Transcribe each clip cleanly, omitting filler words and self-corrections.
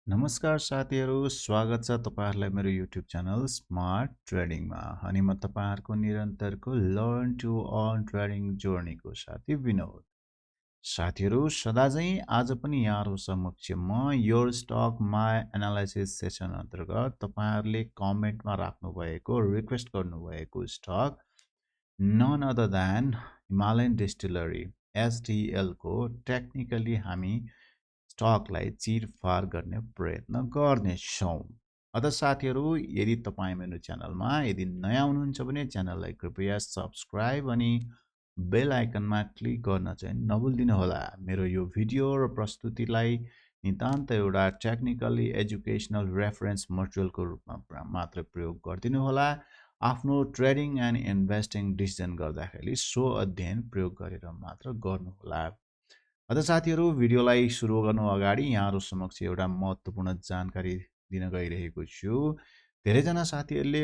नमस्कार साथीहरू, स्वागत छ तपाईहरुलाई मेरो YouTube च्यानल स्मार्ट ट्रेडिङमा। अनि म तपाईहरुको निरन्तरको लर्न टु अर्न ट्रेडिङ जर्नीको साथी विनोद। साथीहरू, सदा चाहिँ आज पनि यहाँहरु समक्ष म your stock my analysis session अन्तर्गत तपाईहरुले कमेन्टमा राख्नु भएको रिक्वेस्ट गर्नु भएको stock none other than Himalayan Distillery HDL को टेक्निकली हामी स्टकलाई चिरफार गर्ने प्रयत्न गर्नेछौं। अत साथीहरू, यदि तपाई मेरो च्यानलमा यदि नयाँ हुनुहुन्छ भने च्यानललाई कृपया सब्स्क्राइब अनि बेल आइकनमा क्लिक गर्न चाहिँ नभुल्दिनु होला। मेरो यो भिडियो र प्रस्तुतिलाई नितान्त एउटा टेक्निकली एजुकेशनल रेफरेन्स मटेरियलको रूपमा मात्र प्रयोग गर्दिनु होला। आफ्नो ट्रेडिङ एन्ड इन्भेस्टिङ डिसिजन गर्दाखेरि सो अध्ययन प्रयोग गरेर मात्र गर्नुहोला। अझ साथीहरू, भिडियोलाई सुरु गर्नु अगाडि यहाँहरु समक्ष एउटा महत्त्वपूर्ण जानकारी दिन गइरहेको छु। धेरैजना साथीहरूले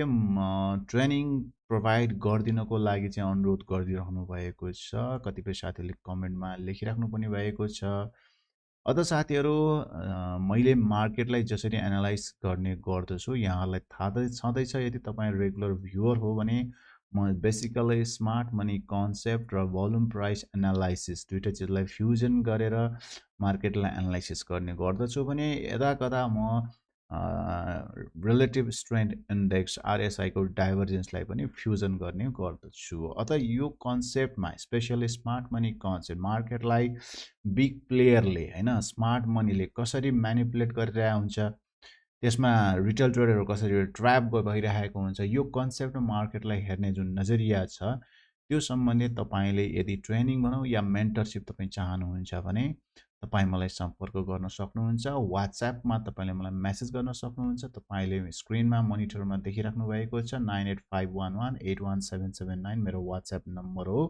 ट्रेनिङ प्रोभाइड गर्दिनको लागि चाहिँ अनुरोध गरिरहनु भएको छ। कतिपय साथीहरूले कमेन्टमा लेखिराख्नु पनि भएको छ। अझ साथीहरू, मैले मार्केटलाई जसरी एनालाइज गर्ने गर्दछु यहाँहरुलाई थाहा छँदैछ। यदि तपाई रेगुलर भ्युअर हो भने म बेसिकली स्मार्ट मनी कन्सेप्ट र भोल्युम प्राइस एनालाइसिस दुईटा चिजलाई फ्युजन गरेर मार्केटलाई एनालाइसिस गर्ने गर्दछु भने यदा कदा म रिलेटिभ स्ट्रेन्थ इन्डेक्स RSI को डाइभर्जेन्सलाई पनि फ्युजन गर्ने गर्दछु। अत यो कन्सेप्टमा स्पेशली स्मार्ट मनी कन्सेप्ट मार्केटलाई बिग प्लेयरले हैन स्मार्ट मनीले कसरी म्यानिपुलेट गरिरहेको हुन्छ, त्यसमा रिटेल ट्रेडरहरु कसरी ट्र्याप भइरहेको हुन्छ, यो कन्सेप्ट मार्केटलाई हेर्ने जुन नजरिया छ त्यो सम्बन्धी तपाईले यदि ट्रेनिङ भनौं या मेन्टरशिप तपाई चाहनुहुन्छ भने तपाई मलाई सम्पर्क गर्न सक्नुहुन्छ। WhatsApp मा तपाईले मलाई मेसेज गर्न सक्नुहुन्छ। तपाईले स्क्रिनमा मोनिटरमा देखिराख्नु भएको छ 9851181779 मेरो WhatsApp नम्बर हो।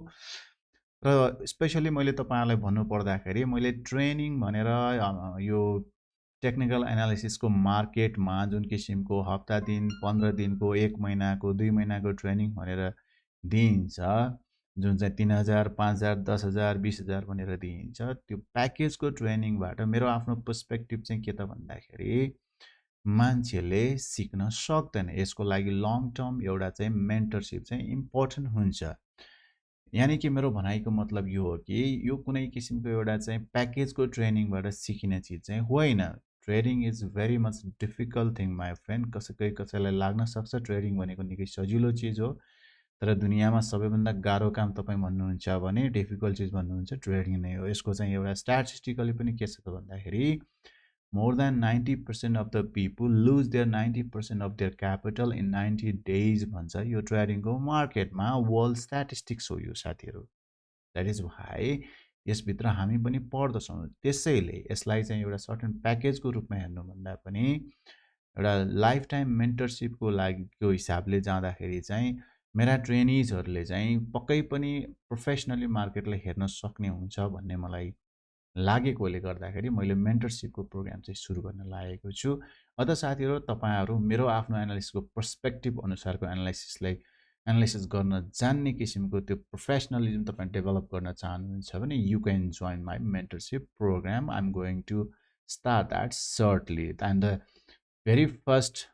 र स्पेशली मैले तपाईहरुलाई भन्नु पर्दाखेरि मैले ट्रेनिङ भनेर यो टेक्निकल एनालिसिस को मार्केटमा जुन किसिमको हप्ता दिन 15 दिनको 1 महिनाको 2 महिनाको ट्रेनिङ भनेर दिइन्छ, जुन चाहिँ 3000 5000 10000 20000 भनेर दिइन्छ, त्यो प्याकेजको ट्रेनिङबाट मेरो आफ्नो पर्सपेक्टिभ चाहिँ के त भन्दाखेरि मान्छेले सिक्न सक्दैन। यसको लागि लङ टर्म एउटा चाहिँ मेन्टरशिप चाहिँ इम्पोर्टेन्ट हुन्छ। यानी कि मेरो भनाइको मतलब यो हो कि यो कुनै किसिमको एउटा चाहिँ प्याकेजको ट्रेनिङबाट सिकिने चीज चाहिँ होइन। Trading is very much difficult thing my friend. कसैलाई लाग्न सक्छ ट्रेडिङ भनेको निकै सजिलो चीज हो, तर दुनियामा सबैभन्दा गाह्रो काम तपाई भन्नुहुन्छ भने डिफिकल्ट चीज भन्नुहुन्छ ट्रेडिङ नै हो। यसको चाहिँ एउटा स्ट्याटिस्टिकली पनि के छ त भन्दाखेरि more than 90% of the people lose their 90% of their capital in 90 days भन्छ यो ट्रेडिङको मार्केटमा वर्ल्ड स्ट्याटिस्टिक्स हो यो साथीहरु। दैट इज व्हाई यसभित्र हामी पनि पढ्दछौं। त्यसैले यसलाई चाहिँ एउटा सर्टेन प्याकेजको रूपमा हेर्नु भन्दा पनि एउटा लाइफ टाइम मेन्टरशिपको लागिको हिसाबले जाँदाखेरि चाहिँ मेरा ट्रेनिजहरुले चाहिँ पक्कै पनि प्रोफेसनली मार्केटलाई हेर्न सक्ने हुन्छ भन्ने मलाई लागेकोले गर्दाखेरि मैले मेन्टरशिपको प्रोग्राम चाहिँ सुरु गर्न लागेको छु। अझ साथीहरु, तपाईहरु मेरो आफ्नो एनालिसिसको पर्सपेक्टिभ अनुसारको एनालिसिस गर्न जान्ने किसिमको त्यो प्रोफेसनलिज्म तपाई डेभलप गर्न चाहनुहुन्छ भने you can join my mentorship program. I am going to start that shortly and the very first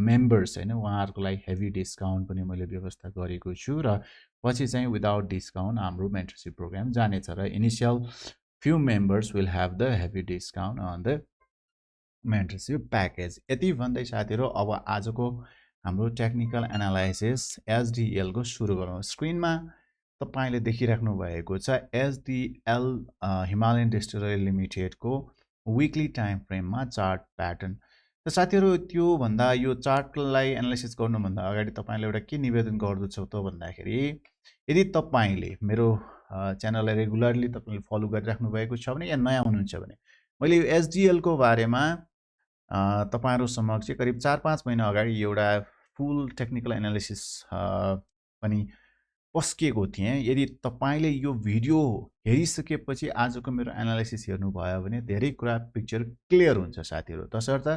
members हैन उहाँहरुको लागि हेभी डिस्काउन्ट पनि मैले व्यवस्था गरेको छु र पछि चाहिँ विदाउट डिस्काउन्ट हाम्रो मेन्टरशिप प्रोग्राम जानेछ र initial few members will have the heavy discount on the mentorship package। यति भन्दै साथीहरु, अब आजको हाम्रो टेक्निकल एनालाइसिस HDL को सुरु गरौँ। स्क्रिनमा तपाईले देखिराख्नु भएको छ HDL हिमालयन डिस्टिलरी लिमिटेड को वीकली टाइम फ्रेममा चार्ट प्याटर्न। त साथीहरु, त्यो भन्दा यो चार्टलाई एनालाइसिस गर्नु भन्दा अगाडि तपाईले एउटा के निवेदन गर्दछु त भन्दाखेरि यदि तपाईले मेरो च्यानललाई रेगुलरली तपाईले फलो गरिराख्नु भएको छ भने या नयाँ हुनुहुन्छ भने मैले यो HDL को बारेमा तपाईहरु समक्ष करिब 4-5 महिना अगाडि एउटा फुल टेक्निकल एनालिसिस पनि पस्केको थिए। यदि तपाईले यो भिडियो हेरिसकेपछि आजको मेरो एनालिसिस हेर्नु भयो भने धेरै कुरा पिक्चर क्लियर हुन्छ साथीहरु। तसर्थ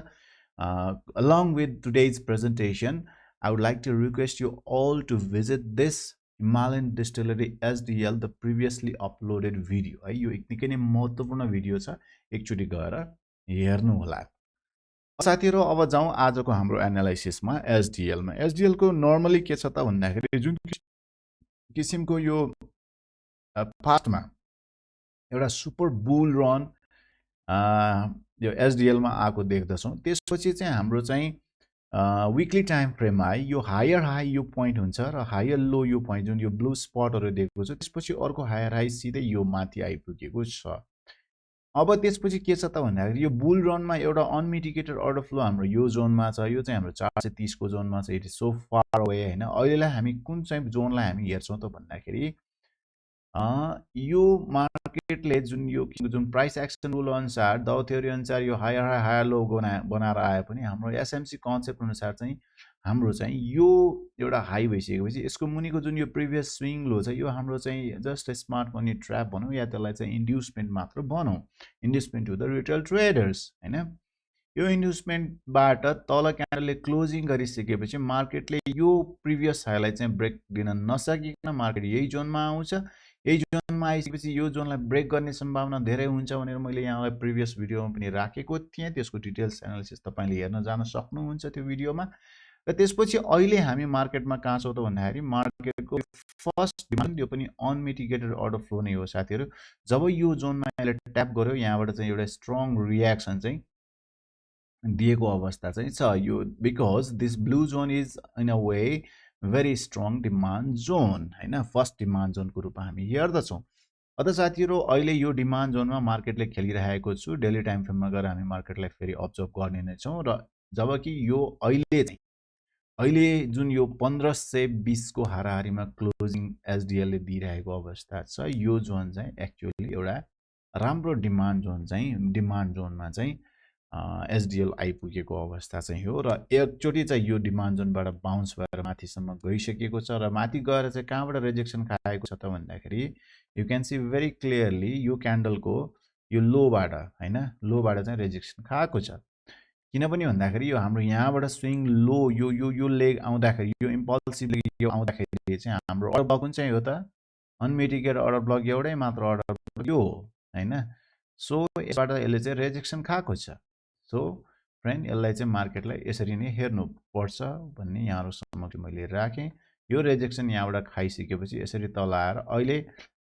along with today's presentation, I would like to request you all to visit this Himalayan Distillery HDL the previously uploaded video है। यो निकै नै महत्त्वपूर्ण भिडियो छ, एकचोटी गएर हेर्नु होला। साथीहरु अब जाउँ आजको हाम्रो एनालाइसिसमा एसडिएल मा। एसडिएल को नर्मली के छ त भन्दाखेरि जुन किसिमको यो फास्टमा एउटा सुपर बुल रन यो एसडिएल मा आएको देख्दछौँ। त्यसपछि चाहिँ हाम्रो चाहिँ विकली टाइम फ्रेममा है यो हायर हाई यो पोइन्ट हुन्छ र हायर लो यो पोइन्ट जुन यो ब्लू स्पटहरु देखेको छ त्यसपछि अर्को हायर हाई सिधै यो माथि आइपुगेको छ। अब त्यसपछि के छ त भन्दाखेरि यो बुल रनमा एउटा अनमिटिगेटेड अर्डर फ्लो हाम्रो यो जोनमा छ। यो चाहिँ हाम्रो 430 को जोनमा छ। It is so far away हैन। अहिलेलाई हामी कुन चाहिँ जोनलाई हामी हेर्छौं त भन्दाखेरि यो मार्केटले जुन प्राइस एक्सन रुल अनुसार दाउ थ्योरी अनुसार यो हायर हाई हायर लो बनाएर आए पनि हाम्रो एसएमसी कन्सेप्ट अनुसार चाहिँ हाम्रो चाहिँ यो एउटा हाई भइसकेपछि यसको मुनिको जुन यो प्रिभियस स्विङ लो छ यो हाम्रो चाहिँ जस्ट स्मार्ट मनी ट्र्याप भनौँ या त्यसलाई चाहिँ इन्ड्युसमेन्ट मात्र भनौँ। इन्ड्युसमेन्ट टु द रिटेल ट्रेडर्स हैन। यो इन्ड्युसमेन्टबाट तल क्यान्डलले क्लोजिङ गरिसकेपछि मार्केटले यो प्रिभियस हाईलाई चाहिँ ब्रेक दिन नसकिकन मार्केट यही जोनमा आउँछ। यही जोनमा आइसकेपछि यो जोनलाई ब्रेक गर्ने सम्भावना धेरै हुन्छ भनेर मैले यहाँलाई प्रिभियस भिडियोमा पनि राखेको थिएँ। त्यसको डिटेल्स एनालिसिस तपाईले हेर्न जान सक्नुहुन्छ त्यो भिडियोमा। र त्यसपछि अहिले हामी मार्केटमा कहाँ छौं त भन्दाखेरि मार्केटको फर्स्ट डिमान्ड यो पनि अनमिटिगेटेड अर्डर फ्लो नै हो साथीहरु। जब यो जोनमा यसले ट्याप गर्यो यहाँबाट चाहिँ एउटा स्ट्रङ रियाक्सन चाहिँ दिएको अवस्था चाहिँ छ यो because this blue John is in a way very strong demand John हैन। फर्स्ट डिमान्ड जोनको रूपमा हामी हेर्दछौं। अत साथीहरु अहिले यो डिमान्ड जोनमा मार्केटले खेलिरहेको छु। डेली टाइम फ्रेममा गएर हामी मार्केटलाई फेरि अब्जर्भ गर्ने नै छौं। र जबकि यो अहिले जुन यो 1520 को हाराहारीमा क्लोजिङ एसडिएल ले दिइरहेको अवस्था छ यो जोन चाहिँ एक्चुअली एउटा राम्रो डिमान्ड जोनमा चाहिँ एसडिएल आइपुगेको अवस्था चाहिँ हो। र एकचोटी चाहिँ यो डिमान्ड जोनबाट बाउन्स भएर माथिसम्म गइसकेको छ र माथि गएर चाहिँ कहाँबाट रिजेक्सन खाएको छ त भन्दाखेरि you can see very clearly यो क्यान्डलको यो लोबाट हैन लोबाट चाहिँ रिजेक्सन खाएको छ। किनभने भन्दाखेरि यो हाम्रो यहाँबाट स्विङ लो यो लेग आउँदाखेरि यो इम्पल्सिभ लेग यो आउँदाखेरि चाहिँ हाम्रो अर्डर ब्लक कुन चाहिँ हो त अनमिटिगेटेड अर्डर ब्लक एउटै मात्र अर्डर ब्लक यो हो हैन। सो यसबाट यसले चाहिँ रिजेक्सन खाएको छ। सो फ्रेन्ड यसलाई चाहिँ मार्केटलाई यसरी नै हेर्नु पर्छ भन्ने यहाँहरु समक्ष मैले राखेँ। यो रिजेक्सन यहाँबाट खाइसकेपछि यसरी तल आएर अहिले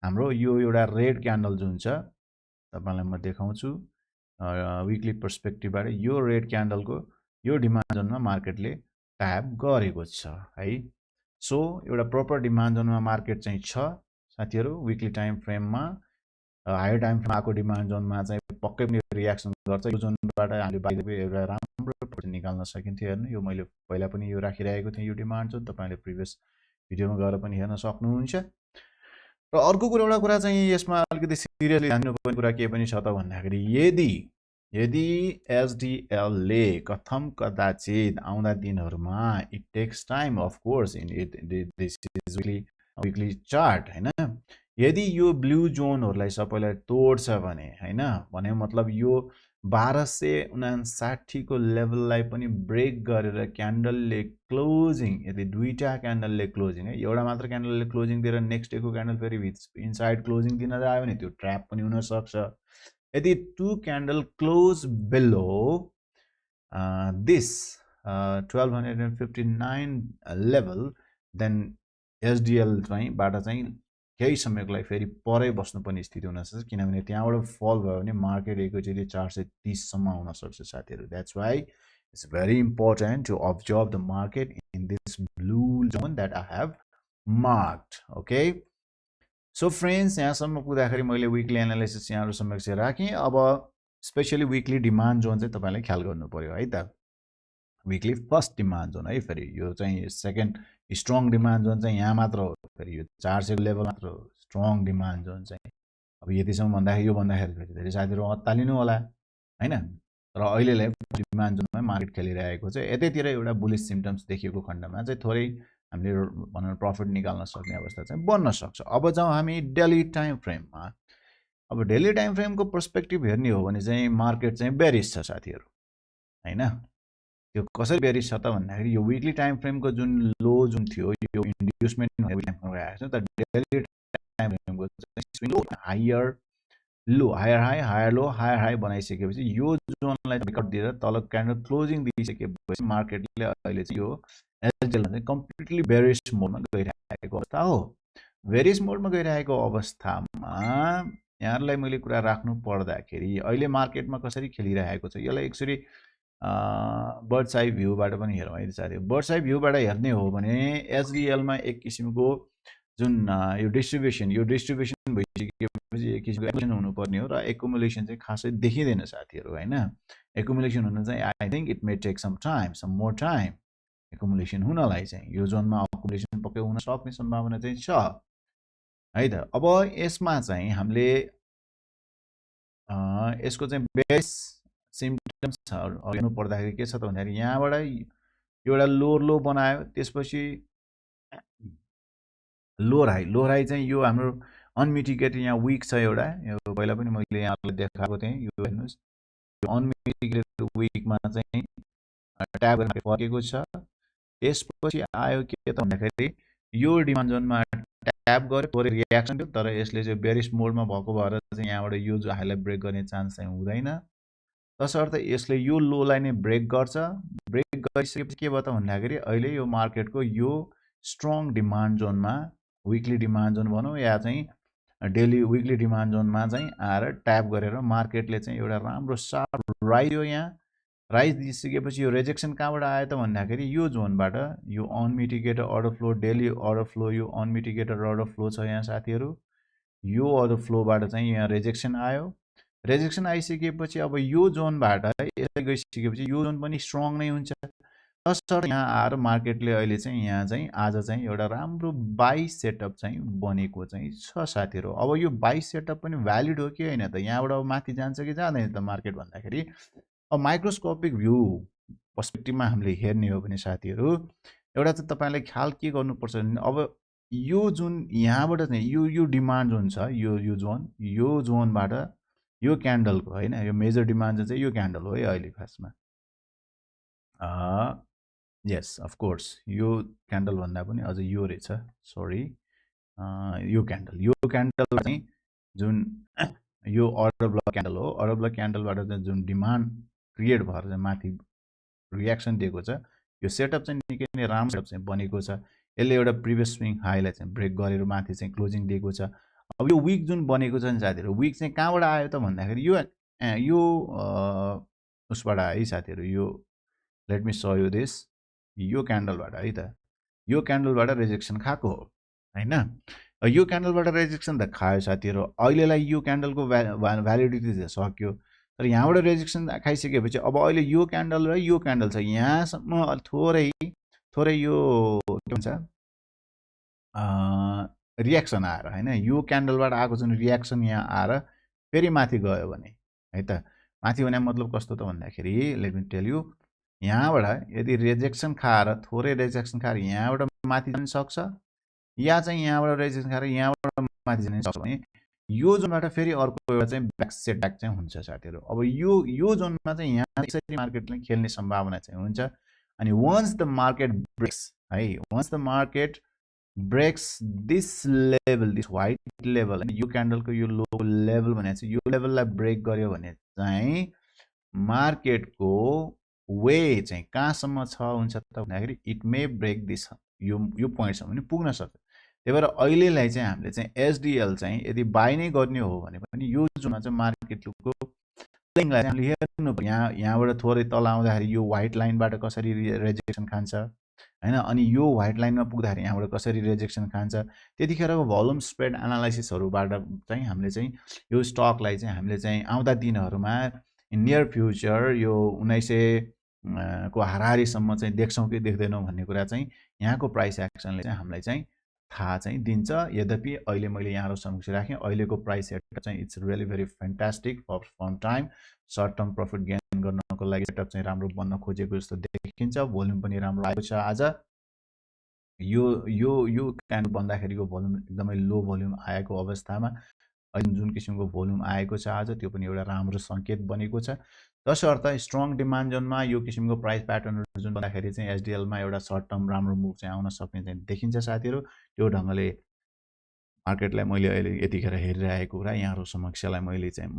हाम्रो यो एउटा रेड क्यान्डल जुन छ तपाईलाई म देखाउँछु विकली पर्सपेक्टिभबाट यो रेड क्यान्डलको यो डिमान्ड जोनमा मार्केटले ट्याप गरेको छ है। सो एउटा प्रपर डिमान्ड जोनमा मार्केट चाहिँ छ साथीहरु। विकली टाइम फ्रेममा हायर टाइम फ्रेम आको डिमान्ड जोनमा चाहिँ पक्कै पनि रियाक्सन गर्छ। यो जोनबाट हामीले बाहिर एउटा राम्रो प्रफिट निकाल्न सकिन्थ्यो। हेर्नु यो मैले पहिला पनि यो राखिरहेको थिएँ यो डिमान्ड जोन तपाईले प्रिभियस भिडियोमा गएर पनि हेर्न सक्नुहुन्छ। र अर्को एउटा कुरा चाहिँ यसमा अलिकति सिरियसली ध्यान दिनुपर्ने कुरा के पनि छ त भन्दाखेरि यदि एसडिएल ले कथम कदाचित आउँदा दिनहरुमा it takes time of course in this is weekly chart हैन। यदि यो ब्लू जोनहरुलाई सबैलाई तोड्छ भने मतलब यो 1259 को लेभललाई पनि ब्रेक गरेर क्यान्डलले क्लोजिङ यदि दुईटा क्यान्डलले क्लोजिङ है एउटा मात्र क्यान्डलले क्लोजिङ दिएर नेक्स्ट डे को क्यान्डल फेरि इनसाइड क्लोजिङ दिन जायो भने त्यो ट्र्याप पनि हुन सक्छ। यदि two candle close below this 1259 level then SDL चाहिँ बाट चाहिँ केही समयको लागि फेरि परै बस्नुपर्ने स्थिति हुन सक्छ। किनभने त्यहाँबाट फल भयो भने मार्केट एकैचोटि 430 सम्म आउन सक्छ साथीहरु। That's why it's very important to observe the market in this blue zone that I have marked. Okay so friends यहाँसम्म पुग्दाखेरि मैले विकली एनालाइसिस यहाँहरु समक्ष राखेँ। अब स्पेशली विकली डिमान्ड जोन चाहिँ तपाईले ख्याल गर्नु पर्यो है त। विकली फर्स्ट डिमान्ड जोन है फेरि यो चाहिँ सेकेन्ड स्ट्रङ डिमान्ड जोन चाहिँ यहाँ मात्र हो। फेरि यो 400 को लेभल मात्र हो स्ट्रङ डिमान्ड जोन चाहिँ। अब यतिसम्म भन्दाखेरि यो भन्दाखेरि फेरि धेरै साथीहरु अत्तालिनु होला हैन। र अहिलेलाई डिमान्ड जोनमा मार्केट खेलिरहेको छ। यतैतिर एउटा बुलिश सिम्पटम्स देखिएको खण्डमा चाहिँ थोरै हामीले भनौं प्रफिट निकाल्न सक्ने अवस्था चाहिँ बन्न सक्छ। अब जाउँ हामी डेली टाइम फ्रेममा। अब डेली टाइम फ्रेमको पर्सपेक्टिभ हेर्ने हो भने चाहिँ मार्केट चाहिँ बेरिश छ साथीहरु हैन। यो कसरी बेरिश छ त भन्दाखेरि यो विकली टाइम फ्रेमको जुन लो जुन थियो यो इन्ड्युसमेन्ट गएको छ त डेली टाइम फ्रेमको swing low higher low higher high higher low higher high बनाइसकेपछि यो जोनलाई ब्रेकआउट दिएर तल क्यान्डल क्लोजिङ दिइसकेपछि मार्केटले अहिले चाहिँ यो एचडिएल चाहिँ कम्प्लिटली बेरिस मोडमा गइरहेको अवस्था हो। बेरिस मोडमा गइरहेको अवस्थामा यहाँहरूलाई मैले कुरा राख्नु पर्दाखेरि अहिले मार्केटमा कसरी खेलिरहेको छ यसलाई एकचोटि बर्ड्स आई भ्यूबाट पनि हेरौँ है साथी। बर्ड्स आई भ्यूबाट हेर्ने हो भने एचडिएलमा एक किसिमको जुन यो डिस्ट्रिब्युसन भइसकेपछि एक किसिमको एकुमुलेसन हुनुपर्ने हो र एकुमुलेसन चाहिँ खासै देखिँदैन साथीहरू होइन। एकुमुलेसन हुन चाहिँ I think it may take some more time accumulation हुनलाई चाहिँ यो जोनमा एकुमुलेसन पक्कै हुन सक्ने सम्भावना चाहिँ छ है त। अब यसमा चाहिँ हामीले यसको चाहिँ बेस सिम्पटम्स हेर्नु पर्दाखेरि के छ त भन्दाखेरि यहाँबाट एउटा लो बनायो, त्यसपछि लोर हाई चाहिँ यो हाम्रो अनमिटिगेटेड यहाँ विक छ एउटा, यो पहिला पनि मैले यहाँलाई देखाएको थिएँ। यो हेर्नुहोस् यो अनमिटिगेटेड विकमा चाहिँ ट्याब गर्न फर्केको छ। त्यसपछि आयो के त भन्दाखेरि यो डिमान्ड जोनमा ट्याप गर्यो, थोरै रियाक्सन थियो, तर यसले चाहिँ बेरिस मोडमा भएको भएर चाहिँ यहाँबाट यो जो हाईलाई ब्रेक गर्ने चान्स चाहिँ हुँदैन। तसर्थ यसले यो लोलाई नै ब्रेक गर्छ। ब्रेक गरिसकेपछि के भयो त भन्दाखेरि अहिले यो मार्केटको यो स्ट्रङ डिमान्ड जोनमा विकली डिमान्ड जोन भनौँ या चाहिँ डेली विकली डिमान्ड जोनमा चाहिँ आएर ट्याप गरेर मार्केटले चाहिँ एउटा राम्रो सार्प राइज हो। यहाँ राइज दिइसकेपछि यो रिजेक्सन कहाँबाट आयो त भन्दाखेरि यो जोनबाट यो unmitigated order flow, daily order flow, यो अनमिटिगेटेड अर्डर फ्लो छ यहाँ साथीहरू। यो अर्डर फ्लोबाट चाहिँ यहाँ रिजेक्सन आयो। रिजेक्सन आइसकेपछि अब यो जोनबाट यसले गइसकेपछि यो जोन पनि स्ट्रङ नै हुन्छ। तसर्थ यहाँ आएर मार्केटले अहिले चाहिँ यहाँ चाहिँ आज चाहिँ एउटा राम्रो बाई सेटअप चाहिँ बनेको चाहिँ छ साथीहरू। अब यो बाई सेटअप पनि भ्यालिड हो कि होइन त, यहाँबाट अब माथि जान्छ कि जाँदैन त मार्केट भन्दाखेरि अब माइक्रोस्कोपिक भ्यू पर्सपेक्टिभमा हामीले हेर्ने हो भने साथीहरू एउटा चाहिँ तपाईँले ख्याल के गर्नुपर्छ भने अब यो जुन यहाँबाट चाहिँ यो डिमान्ड जोन छ, यो जोनबाट यो क्यान्डलको होइन, यो मेजर डिमान्ड चाहिँ यो क्यान्डल हो है अहिले खासमा। यस अफकोर्स यो क्यान्डल भन्दा पनि अझ यो रहेछ, सरी यो क्यान्डल चाहिँ जुन यो अर्डर ब्लक क्यान्डल हो। अर्डर ब्लक क्यान्डलबाट चाहिँ जुन डिमान्ड क्रिएट भएर चाहिँ माथि रियाक्सन दिएको छ, यो सेटअप चाहिँ निकै नै राम्रो सेटअप चाहिँ बनेको छ। यसले एउटा प्रिभियस स्विङ हाईलाई चाहिँ ब्रेक गरेर माथि चाहिँ क्लोजिङ दिएको छ। अब यो विक जुन बनेको छ नि साथीहरू, विक चाहिँ कहाँबाट आयो त भन्दाखेरि यो उसबाट आयो है साथीहरू। यो let me so you this, यो क्यान्डलबाट है त, यो क्यान्डलबाट रिजेक्सन खाएको हो होइन। यो क्यान्डलबाट रिजेक्सन त खायो साथीहरू। अहिलेलाई यो क्यान्डलको भ्यालिडिटी त सक्यो, तर यहाँबाट रिजेक्सन खाइसकेपछि अब अहिले यो क्यान्डल र यो क्यान्डल छ, यहाँसम्म थोरै यो के भन्छ रियाक्सन आएर होइन, यो क्यान्डलबाट आएको जुन रियाक्सन यहाँ आएर फेरि माथि गयो भने है त, माथि भने मतलब कस्तो त भन्दाखेरि लेट मी टेल यु, यहाँबाट यदि रिजेक्सन खाएर थोरै रिजेक्सन खाएर यहाँबाट माथि जान सक्छ, या चाहिँ यहाँबाट रिजेक्सन खाएर यहाँबाट माथि जान सक्छ भने यो जोनबाट फेरि अर्को एउटा चाहिँ ब्याक सेटब्याक चाहिँ हुन्छ साथीहरू। अब यो जोनमा चाहिँ यहाँ यसरी मार्केटले खेल्ने सम्भावना चाहिँ हुन्छ। अनि वन्स द मार्केट ब्रेक्स है, once the market breaks this level, this white level, यो क्यान्डलको यो लो लेभल भने चाहिँ यो लेभललाई ब्रेक गर्यो भने चाहिँ मार्केटको वे चाहिँ कहाँसम्म छ हुन्छ त भन्दाखेरि इट मे ब्रेक दिस, यो पोइन्टसम्म पनि पुग्न सक्छ। त्यही भएर अहिलेलाई चाहिँ हामीले चाहिँ एचडिएल चाहिँ यदि बाई नै गर्ने हो भने पनि यो जोनमा चाहिँ मार्केटको सेलिङलाई हामीले हेर्नु पर्यो। यहाँबाट थोरै तल आउँदाखेरि यो व्हाइट लाइनबाट कसरी रिजेक्सन खान्छ होइन, अनि यो व्हाइट लाइनमा पुग्दाखेरि यहाँबाट कसरी रिजेक्सन खान्छ, त्यतिखेरको भोल्युम स्प्रेड एनालाइसिसहरूबाट चाहिँ हामीले चाहिँ यो स्टकलाई चाहिँ हामीले चाहिँ आउँदा दिनहरूमा नियर फ्युचर यो 1900 को हाराहारीसम्म चाहिँ देख्छौँ कि देख्दैनौँ भन्ने कुरा चाहिँ यहाँको प्राइस एक्सनले चाहिँ हामीलाई चाहिँ थाहा चाहिँ दिन्छ। यद्यपि अहिले मैले यहाँहरू समक्ष राखेँ, अहिलेको प्राइस सेटअप चाहिँ it's really very fantastic for firm time, short term profit gain गर्नको लागि सेटअप चाहिँ राम्रो बन्न खोजेको जस्तो देखिन्छ। भोल्युम पनि राम्रो आएको छ आज। यो क्यान्डल बन्दाखेरिको भोल्युम एकदमै लो भोल्युम आएको अवस्थामा अहिले जुन किसिमको भोल्युम आएको छ आज, त्यो पनि एउटा राम्रो सङ्केत बनेको छ। तसर्थ स्ट्रङ डिमान्ड जोनमा यो किसिमको प्राइस प्याटर्नहरू जुन भन्दाखेरि चाहिँ एचडिएलमा एउटा सर्ट टर्म राम्रो मुभ चाहिँ आउन सक्ने चाहिँ देखिन्छ साथीहरू। त्यो ढङ्गले मार्केटलाई मैले अहिले यतिखेर हेरिरहेको कुरा यहाँहरू समक्षलाई मैले चाहिँ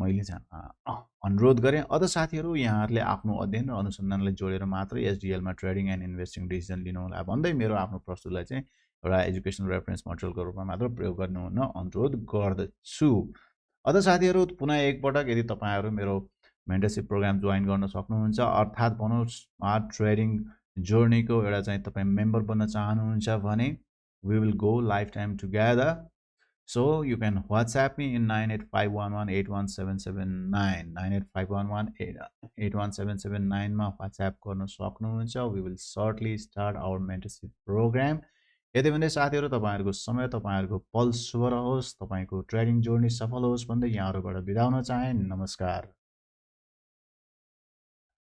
अनुरोध गरेँ। अझ साथीहरू यहाँहरूले आफ्नो अध्ययन र अनुसन्धानलाई जोडेर मात्रै एचडिएलमा ट्रेडिङ एन्ड इन्भेस्टिङ डिसिजन लिनुहोला भन्दै मेरो आफ्नो प्रस्तुतिलाई चाहिँ एउटा एजुकेसनल रेफरेन्स मटेरियलको रूपमा मात्र प्रयोग गर्नुहुन अनुरोध गर्दछु। अझ साथीहरू पुनः एकपटक यदि तपाईँहरू मेरो मेन्टरसिप प्रोग्राम जोइन गर्न सक्नुहुन्छ, अर्थात् भनौँ स्मार्ट ट्रेडिङ जर्नीको एउटा चाहिँ तपाईँ मेम्बर बन्न चाहनुहुन्छ भने we will go lifetime together. So you can WhatsApp me in 9851181779 9851181779 मा WhatsApp गर्न सक्नुहुन्छ। We will shortly start our mentorship program. यति भन्दै साथीहरू तपाईँहरूको समय, तपाईँहरूको पल शुभ रहोस्, तपाईँको ट्रेडिङ जर्नी सफल होस् भन्दै यहाँहरूबाट बिदा हुन चाहे। नमस्कार।